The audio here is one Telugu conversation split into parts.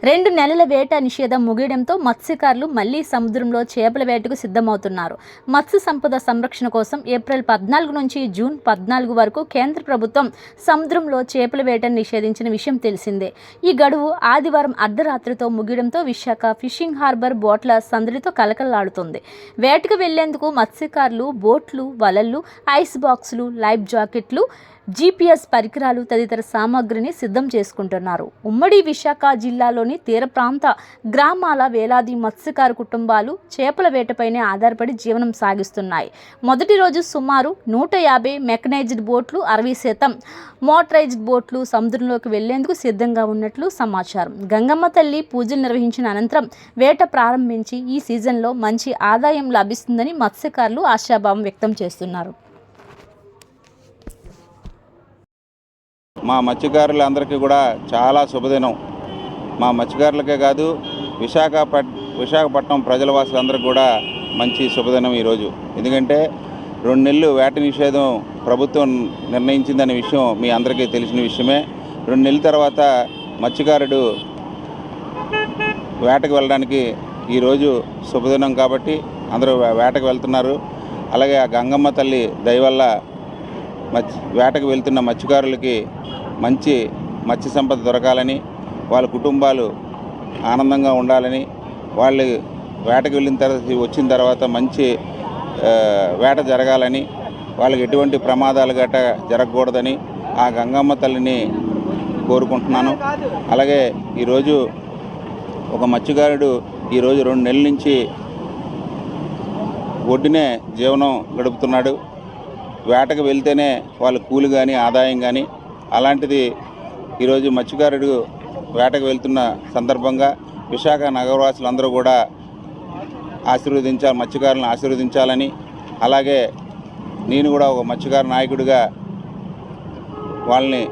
2 నెలల వేట నిషేధం ముగియడంతో మత్స్యకారులు మళ్లీ సముద్రంలో చేపల వేటకు సిద్ధమవుతున్నారు. మత్స్య సంపద సంరక్షణ కోసం ఏప్రిల్ 14 నుంచి జూన్ 14 వరకు కేంద్ర ప్రభుత్వం సముద్రంలో చేపల వేటను నిషేధించిన విషయం తెలిసిందే. ఈ గడువు ఆదివారం అర్ధరాత్రితో ముగియడంతో విశాఖ ఫిషింగ్ హార్బర్ బోట్ల సందడితో కలకలాడుతుంది. వేటకు వెళ్లేందుకు మత్స్యకారులు బోట్లు, వలలు, ఐస్ బాక్సులు, లైఫ్ జాకెట్లు, GPS పరికరాలు తదితర సామాగ్రిని సిద్ధం చేసుకుంటున్నారు. ఉమ్మడి విశాఖ జిల్లాలోని తీర ప్రాంత గ్రామాల వేలాది మత్స్యకారు కుటుంబాలు చేపల వేటపైనే ఆధారపడి జీవనం సాగిస్తున్నాయి. మొదటి రోజు సుమారు 150 మెకనైజ్డ్ బోట్లు, 60% మోటరైజ్డ్ బోట్లు సముద్రంలోకి వెళ్లేందుకు సిద్ధంగా ఉన్నట్లు సమాచారం. గంగమ్మ తల్లి పూజలు నిర్వహించిన అనంతరం వేట ప్రారంభించి ఈ సీజన్లో మంచి ఆదాయం లభిస్తుందని మత్స్యకారులు ఆశాభావం వ్యక్తం చేస్తున్నారు. మా మత్స్యకారులందరికీ కూడా చాలా శుభదినం. మా మత్స్యకారులకే కాదు విశాఖపట్నం ప్రజల వాసులందరికీ కూడా మంచి శుభదినం ఈరోజు. ఎందుకంటే 2 నెలలు వేట నిషేధం ప్రభుత్వం నిర్ణయించిందనే విషయం మీ అందరికీ తెలిసిన విషయమే. 2 నెలల తర్వాత మత్స్యకారుడు వేటకు వెళ్ళడానికి ఈరోజు శుభదినం కాబట్టి అందరూ వేటకు వెళ్తున్నారు. అలాగే ఆ గంగమ్మ తల్లి దయ వల్ల వేటకు వెళ్తున్న మత్స్యకారులకి మంచి మత్స్య సంపద దొరకాలని, వాళ్ళ కుటుంబాలు ఆనందంగా ఉండాలని, వాళ్ళు వేటకు వచ్చిన తర్వాత మంచి వేట జరగాలని, వాళ్ళకి ఎటువంటి ప్రమాదాలు గట్రా జరగకూడదని ఆ గంగమ్మ తల్లిని కోరుకుంటున్నాను. అలాగే ఈరోజు ఒక మత్స్యకారుడు ఈరోజు 2 నెలల నుంచి ఒడ్డునే జీవనం గడుపుతున్నాడు. వేటకు వెళ్తేనే వాళ్ళ కూలి కానీ ఆదాయం కానీ, అలాంటిది ఈరోజు మత్స్యకారుడు వేటకు వెళ్తున్న సందర్భంగా విశాఖ నగరవాసులందరూ కూడా మత్స్యకారులను ఆశీర్వదించాలని, అలాగే నేను కూడా ఒక మత్స్యకారు నాయకుడిగా వాళ్ళని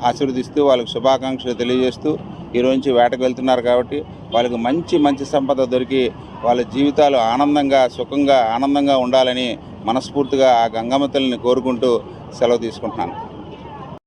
ఆశీర్వదిస్తూ వాళ్ళకి శుభాకాంక్షలు తెలియజేస్తూ ఈరోజు నుంచి వేటకు వెళ్తున్నారు కాబట్టి వాళ్ళకి మంచి సంపద దొరికి వాళ్ళ జీవితాలు ఆనందంగా ఉండాలని మనస్ఫూర్తిగా ఆ గంగమ్మ తల్లిని కోరుకుంటూ సెలవు తీసుకుంటున్నాను.